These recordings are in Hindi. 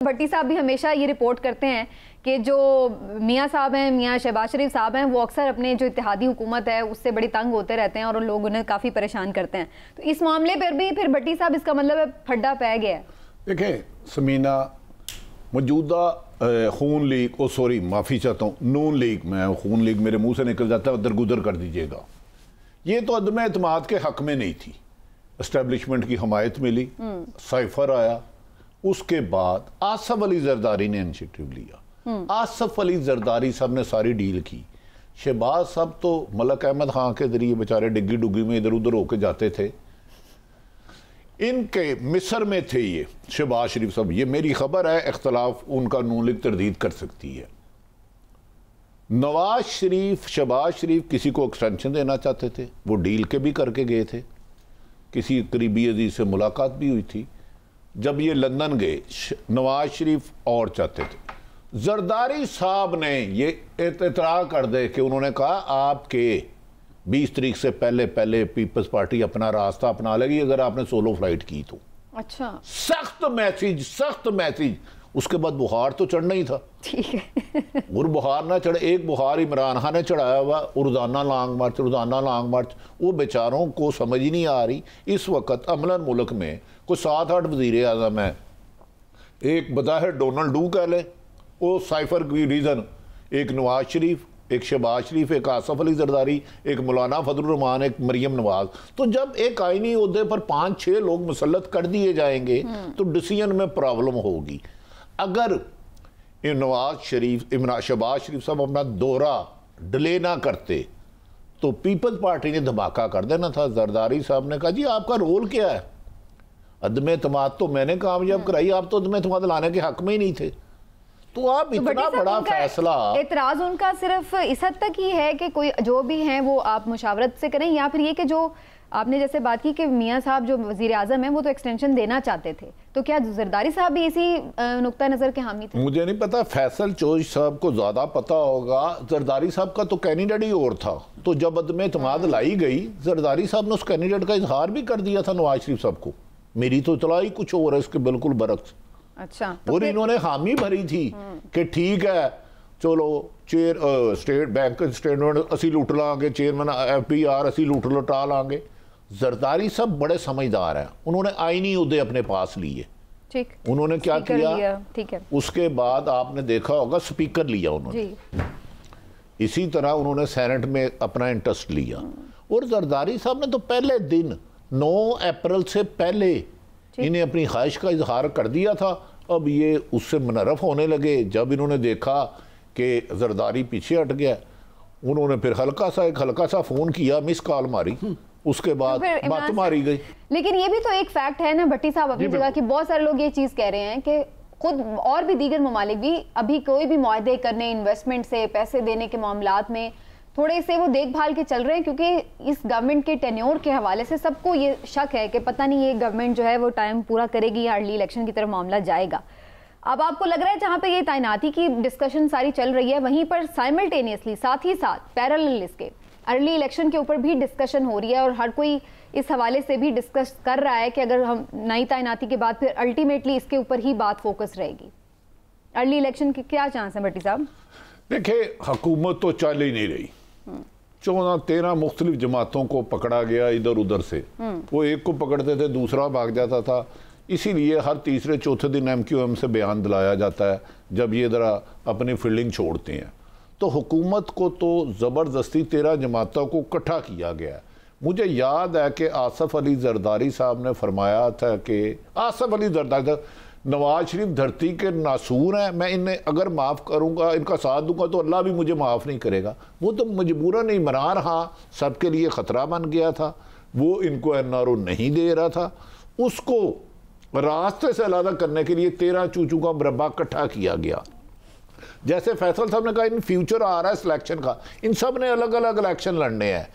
भट्टी साहब भी हमेशा ये रिपोर्ट करते हैं कि जो मियाँ साहब हैं, मियाँ शहबाज शरीफ साहब हैं, वो अक्सर अपने जो इत्तेहादी हुकूमत है उससे बड़ी तंग होते रहते हैं और लोग उन्हें काफ़ी परेशान करते हैं। तो इस मामले पर भी फिर भट्टी साहब इसका मतलब फड्डा पै गया है। देखें समीना, मौजूदा खून लीग माफ़ी चाहता हूँ, नून लीग, मैं खून लीग मेरे मुंह से निकल जाता है, दरगुजर कर दीजिएगा। ये तो अदम एतमाद के हक में नहीं थी। एस्टेब्लिशमेंट की हमायत मिली, साइफर आया, उसके बाद आसफ अली जरदारी ने इनिशिएटिव लिया। आसफ अली जरदारी साहब ने सारी डील की। शहबाज साहब तो मलक अहमद खान के जरिए बेचारे डिग्गी डुग्गी में इधर उधर होके जाते थे। इनके मिस्र में थे ये शहबाज शरीफ साहब, ये मेरी खबर है, इख्तलाफ उनका नून लीग तरदीद कर सकती है। नवाज शरीफ, शहबाज शरीफ किसी को एक्सटेंशन देना चाहते थे, वो डील के भी करके गए थे, किसी करीबी अजीज से मुलाकात भी हुई थी। जब ये लंदन गए, नवाज शरीफ और चाहते थे। जरदारी साहब ने ये इतरा कर दे कि उन्होंने कहा आपके 20 तारीख से पहले पहले पीपल्स पार्टी अपना रास्ता अपना लेगी अगर आपने सोलो फ्लाइट की तो। अच्छा, सख्त मैसेज। उसके बाद बुखार तो चढ़ना ही था, ठीक है। और बुखार ना चढ़े, एक बुखार इमरान खान ने चढ़ाया हुआ, रोजाना लॉन्ग मार्च। वो बेचारों को समझ ही नहीं आ रही। इस वक्त अमलन मुल्क में कोई 7-8 वजीर आजम है, एक बज़ाहिर डोनाल्ड डू कह ले, वो साइफर की रीज़न, एक नवाज शरीफ, एक शहबाज शरीफ, एक आसफ अली जरदारी, एक मौलाना फजलुर रहमान, एक मरियम नवाज। तो जब एक आईनी ओहदे पर 5-6 लोग मुसल्लत कर दिए जाएंगे तो डिसीजन में प्रॉब्लम होगी। अगर नवाज शरीफ, शहबाज शरीफ साहब अपना दौरा डिले ना करते तो पीपल्स पार्टी ने धमाका कर देना था। जरदारी साहब ने कहा जी आपका रोल क्या है, अदम एतमाद तो मैंने कामयाब कराई, आप तो अदम एतमाद लाने के हक में ही नहीं थे। तो आप इतना बड़ा फैसला, एतराज उनका सिर्फ इस हद तक ही है कि कोई जो भी हैं वो आप मुशावरत से करें, या फिर ये कि जो आपने जैसे बात की कि मियाँ साहब जो वजीर आजम हैं वो तो एक्सटेंशन देना चाहते थे, तो क्या जरदारी साहब भी इसी नुक्ता नज़र के हामी थे? मुझे नहीं पता, फैसल चोश साहब को ज़्यादा पता होगा। जरदारी साहब का तो कैंडिडेट ही और था। तो जब अदम एतमाद लाई गई, जरदारी साहब ने उस कैंडिडेट का इजहार भी कर दिया था नवाज शरीफ साहब को। मेरी तो इतला ही कुछ और है, इसके बिल्कुल बरक्स। अच्छा, और इन्होंने हामी भरी थी कि ठीक है चलो चेयर स्टेट बैंक स्टेटमेंट असी लुट लांगे, चेयरमैन FPR असी लुटा लांगे। जरदारी सब बड़े समझदार हैं, उन्होंने आईनी उहदे अपने पास लिए। ठीक, उन्होंने क्या किया, ठीक है। उसके बाद आपने देखा होगा स्पीकर लिया उन्होंने, इसी तरह उन्होंने सेनेट में अपना इंटरेस्ट लिया। और जरदारी साहब ने तो पहले दिन 9 अप्रैल से पहले इन्हें अपनी ख्वाहिश का इजहार कर दिया था। अब ये उससे मुनरफ होने लगे। जब इन्होंने देखा कि जरदारी पीछे हट गया, उन्होंने फिर हल्का सा फोन किया, मिस कॉल मारी, उसके बाद बात मारी गई। लेकिन ये भी तो एक फैक्ट है ना भट्टी साहब अपनी जगह कि बहुत सारे लोग ये चीज कह रहे हैं कि खुद और भी दीगर ममालिक भी अभी कोई भी मुआहदे करने, इन्वेस्टमेंट से पैसे देने के मामलात में थोड़े से वो देखभाल के चल रहे हैं, क्योंकि इस गवर्नमेंट के टेन्योर के हवाले से सबको ये शक है कि पता नहीं ये गवर्नमेंट जो है वो टाइम पूरा करेगी या अर्ली इलेक्शन की तरफ मामला जाएगा। अब आपको लग रहा है जहाँ पे ये तैनाती की डिस्कशन सारी चल रही है, वहीं पर साइमल्टेनियसली साथ ही साथ पैरेलल इसके अर्ली इलेक्शन के ऊपर भी डिस्कशन हो रही है और हर कोई इस हवाले से भी डिस्कस कर रहा है कि अगर हम नई तैनाती के बाद फिर अल्टीमेटली इसके ऊपर ही बात फोकस रहेगी। अर्ली इलेक्शन के क्या चांस है भट्टी साहब? देखिए, हुकूमत तो चल ही नहीं रही। 14-13 मुख्तलिफ जमातों को पकड़ा गया इधर उधर से। वो एक को पकड़ते थे, दूसरा भाग जाता था। इसीलिए हर तीसरे चौथे दिन MQM से बयान दिलाया जाता है जब ये ज़रा अपनी फील्डिंग छोड़ते हैं। तो हुकूमत को तो ज़बरदस्ती 13 जमातों को इकट्ठा किया गया। मुझे याद है कि आसफ अली जरदारी साहब ने फरमाया था कि आसफ अली जरदारी, नवाज शरीफ धरती के नासूर हैं, मैं इन्हें अगर माफ़ करूंगा, इनका साथ दूंगा तो अल्लाह भी मुझे माफ़ नहीं करेगा। वो तो मजबूरन इमरान खान सबके लिए ख़तरा बन गया था, वो इनको NRO नहीं दे रहा था, उसको रास्ते से अलग करने के लिए 13 चूचू का मुरब्बा इकट्ठा किया गया। जैसे फैसल साहब ने कहा इन फ्यूचर आ रहा है सिलेक्शन का, इन सब ने अलग अलग इलेक्शन लड़ने हैं।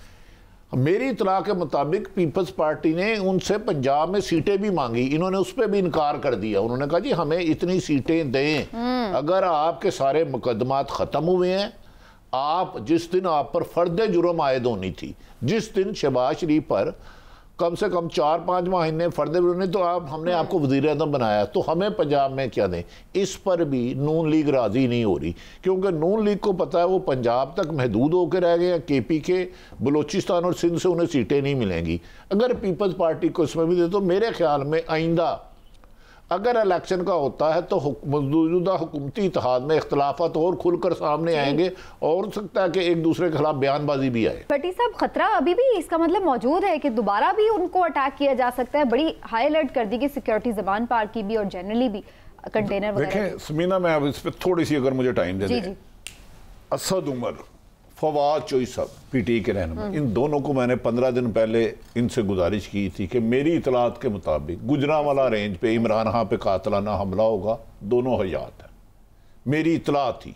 मेरी इतला के मुताबिक पीपल्स पार्टी ने उनसे पंजाब में सीटें भी मांगी, इन्होंने उस पर भी इनकार कर दिया। उन्होंने कहा जी हमें इतनी सीटें दें अगर आपके सारे मुकदमात ख़त्म हुए हैं। आप जिस दिन आप पर फर्द जुर्म आयद होनी थी, जिस दिन शहबाज शरीफ पर कम से कम 4-5 महीने फर्दर ने तो हमने आपको वज़ीर आज़म बनाया, तो हमें पंजाब में क्या दें? इस पर भी नून लीग राज़ी नहीं हो रही, क्योंकि नून लीग को पता है वो पंजाब तक महदूद होकर रह गए हैं। KP के बलोचिस्तान और सिंध से उन्हें सीटें नहीं मिलेंगी। अगर पीपल्स पार्टी को इसमें भी दे तो मेरे ख्याल में आइंदा अगर इलेक्शन का होता है तो मौजूदा हुकूमती इत्तेहाद में इख्तलाफात और खुलकर सामने आएंगे, और हो सकता है कि एक दूसरे के खिलाफ बयानबाजी भी आए। भट्टी साहब, खतरा अभी भी इसका मतलब मौजूद है कि दोबारा भी उनको अटैक किया जा सकता है? बड़ी हाई अलर्ट कर दी गई सिक्योरिटी ज़बान पार्क की भी और जनरली भी कंटेनर वगैरह। देखें समीना, मैं अब इस पर थोड़ी सी अगर मुझे टाइम दे दें, असद उमर, फवाद चौधरी साहब PTI के रहनुमा, इन दोनों को मैंने 15 दिन पहले इनसे गुजारिश की थी कि मेरी इतलात के मुताबिक गुजरांवाला रेंज पे इमरान खान पे कातलाना हमला होगा, दोनों हयात है। मेरी इतला थी।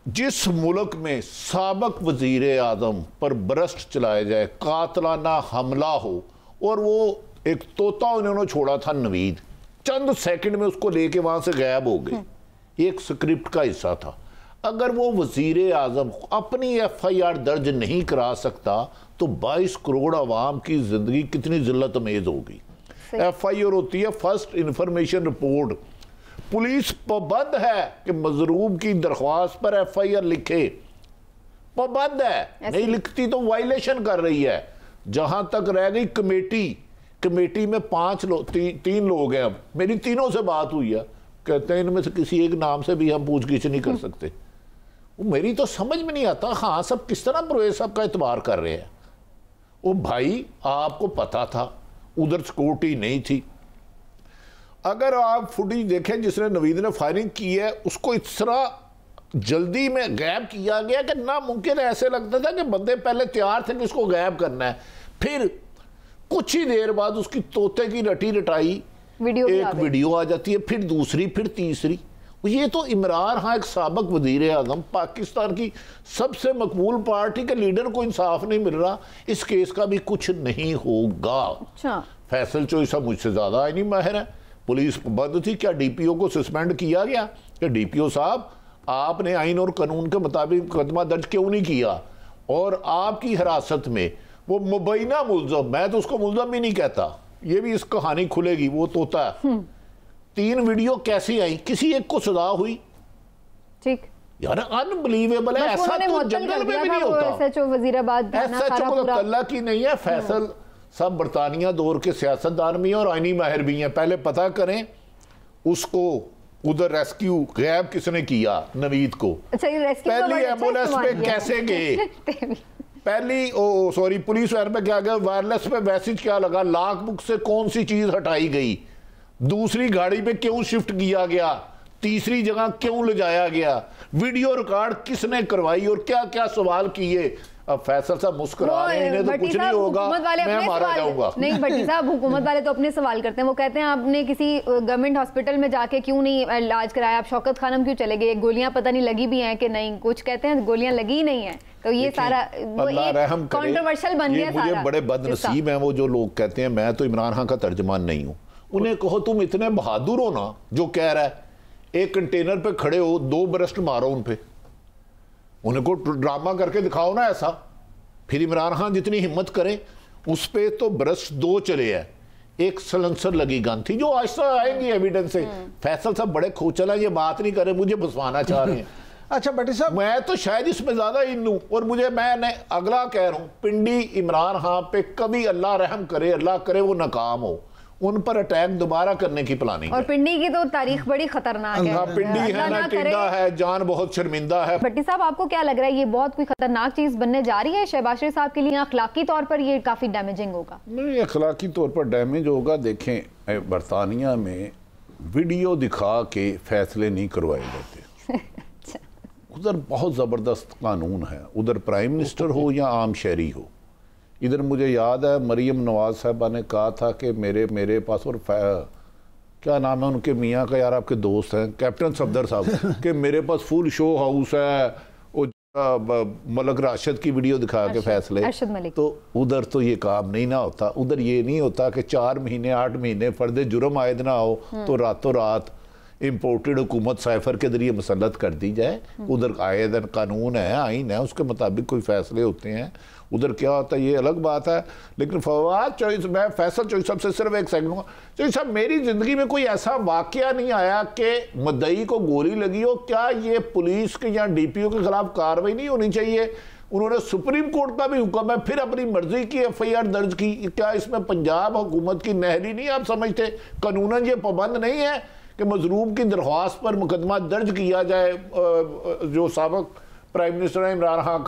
जिस मुल्क में साबक वजीर आज़म पर बरस्ट चलाया जाए, कातलाना हमला हो, और वो एक तोता उन्होंने छोड़ा था नवीद, चंद सेकंड में उसको लेके वहां से गायब हो गए, एक स्क्रिप्ट का हिस्सा था। अगर वो वजीर आज़म अपनी FIR दर्ज नहीं करा सकता तो 22 करोड़ आवाम की जिंदगी कितनी जिल्लत अमेज होगी। FIR होती है फर्स्ट इंफॉर्मेशन रिपोर्ट। पुलिस पाबंद है कि मजरूम की दरख्वास्त पर FIR लिखे, पाबंद है, नहीं लिखती तो वायलेशन कर रही है। जहां तक रह गई कमेटी में 5 लोग, 3 लोग हैं। अब मेरी तीनों से बात हुई है, कहते हैं इनमें से किसी एक नाम से भी हम पूछगिछ नहीं कर सकते। वो मेरी तो समझ में नहीं आता, हाँ सब किस तरह परवेज साहब का एतबार कर रहे हैं। वो भाई आपको पता था उधर सिक्योरिटी नहीं थी। अगर आप फुटेज देखें जिसने नवीद ने फायरिंग की है, उसको इस तरह जल्दी में गायब किया गया कि नामुमकिन, ऐसे लगता था कि बंदे पहले तैयार थे कि इसको गायब करना है, फिर कुछ ही देर बाद उसकी तोते की रटी रटाई एक वीडियो आ जाती है, फिर दूसरी, फिर तीसरी। ये तो इमरान खान एक साबक वजीर आज़म, पाकिस्तान की सबसे मकबूल पार्टी के लीडर को इंसाफ नहीं मिल रहा, इस केस का भी कुछ नहीं होगा। अच्छा। फैसल चौधरी साहब मुझसे ज्यादा आईनी माहिर है। पुलिस बंद थी, क्या DPO को सस्पेंड किया गया? कि DPO साहब आपने आइन और कानून के मुताबिक मुकदमा दर्ज क्यों नहीं किया? और आपकी हिरासत में वो मुबैना मुल्ज़म, मैं तो उसको मुल्ज़म भी नहीं कहता, ये भी इस कहानी खुलेगी, वो तोता है। 3 वीडियो कैसी आई? किसी एक को सजा हुई? ठीक यार, अनबिलीवेबल है। ऐसा तो जंगल में भी नहीं होता। SHO वजीराबाद अल्लाह की नहीं है। फैसल सब बरतानिया दौर के सियासतदान भी हैं और आईनी माहिर भी हैं। पहले पता करें उसको उधर रेस्क्यू गायब किसने किया नवीद को। पहली एम्बुलेंस पे कैसे गए? पहली सॉरी पुलिस वैन पे क्या गया? वायरलेस पे मैसेज क्या लगा? लॉक बुक से कौन सी चीज हटाई गई? दूसरी गाड़ी पे क्यों शिफ्ट किया गया? तीसरी जगह क्यों ले जाया गया? वीडियो रिकॉर्ड किसने करवाई और क्या क्या सवाल किए? अब फैसल साहब मुस्कुरा रहे हैं, इन्हें तो कुछ नहीं होगा, मैं मारा जाऊंगा। नहीं भट्टी साहब, हुकूमत वाले तो अपने सवाल करते हैं। वो कहते हैं आपने किसी गवर्नमेंट हॉस्पिटल में जाके क्यों नहीं इलाज कराया? आप शौकत खानम क्यों चले गए? गोलियां पता नहीं लगी भी हैं कि नहीं, कुछ कहते हैं गोलियां लगी नहीं है। तो ये सारा वो एक कंट्रोवर्शियल बन गया सारा। मुझे बड़े बदनसीब हैं वो जो लोग कहते हैं मैं तो इमरान खान का तर्जमान नहीं हूं। उन्हें कहो तुम इतने बहादुर हो ना, जो कह रहा है एक कंटेनर पे खड़े हो, 2 बरस्ट मारो उन पे, उनको ड्रामा करके दिखाओ ना ऐसा। फिर इमरान खान जितनी हिम्मत करें उस पे तो बरस्ट 2 चले हैं। एक सलेंसर लगी गन थी जो आहिस्ता आएंगी एविडेंस से। फैसल साहब बड़े खोचल है, ये बात नहीं करे, मुझे फंसवाना चाह रहे हैं। अच्छा भट्टी साहब, मैं तो शायद इसमें ज्यादा इन हूं और मैंने अगला कह रहा हूं, पिंडी इमरान खान पे कभी अल्लाह रहम करे, अल्लाह करे वो नाकाम हो, उन पर अटैक दोबारा करने की प्लानिंग और पिंडी की तो तारीख बड़ी खतरनाक है। पिंडी है ना, टिंडा है, जान बहुत शर्मिंदा है। भट्टी साहब आपको क्या लग रहा है, ये बहुत कोई खतरनाक चीज बनने जा रही है शहबाज शरीफ साहब के लिए? अखलाकी तौर पर ये काफी डैमेजिंग होगा? नहीं, अखलाकी तौर पर डैमेज होगा। देखें बरतानिया में वीडियो दिखा के फैसले नहीं करवाए जाते। उधर बहुत जबरदस्त कानून है, उधर प्राइम मिनिस्टर हो या आम शहरी हो। इधर मुझे याद है मरियम नवाज साहबा ने कहा था कि मेरे पास, और क्या नाम है उनके मियाँ का यार, आपके दोस्त हैं कैप्टन सफदर साहब, कि मेरे पास फुल शो हाउस है, मलक राशिद की वीडियो दिखा के फैसले। तो उधर तो ये काम नहीं ना होता। उधर ये नहीं होता कि 4 महीने 8 महीने फर्द जुर्म आयद ना हो तो रातों रात इम्पोर्टेड हुकूमत साइफर के जरिए मसलत कर दी जाए। उधर आए दिन कानून है, आइन है, उसके मुताबिक कोई फैसले होते हैं। उधर क्या होता है ये अलग बात है। लेकिन फवाद चौधरी, मैं फैसल चौधरी साहब से सिर्फ एक सेकंड चौधरी साहब, मेरी ज़िंदगी में कोई ऐसा वाकया नहीं आया कि मुद्दई को गोली लगी हो। क्या ये पुलिस के या DPO के खिलाफ कार्रवाई नहीं होनी चाहिए? उन्होंने सुप्रीम कोर्ट का भी हुक्म है, फिर अपनी मर्जी की FIR दर्ज की। क्या इसमें पंजाब हुकूमत की नहरी नहीं आप समझते? कानूनन ये पाबंद नहीं है कि मजलूम की दरख्वास्त पर मुकदमा दर्ज किया जाए। जो साबिक प्राइम मिनिस्टर इमरान खान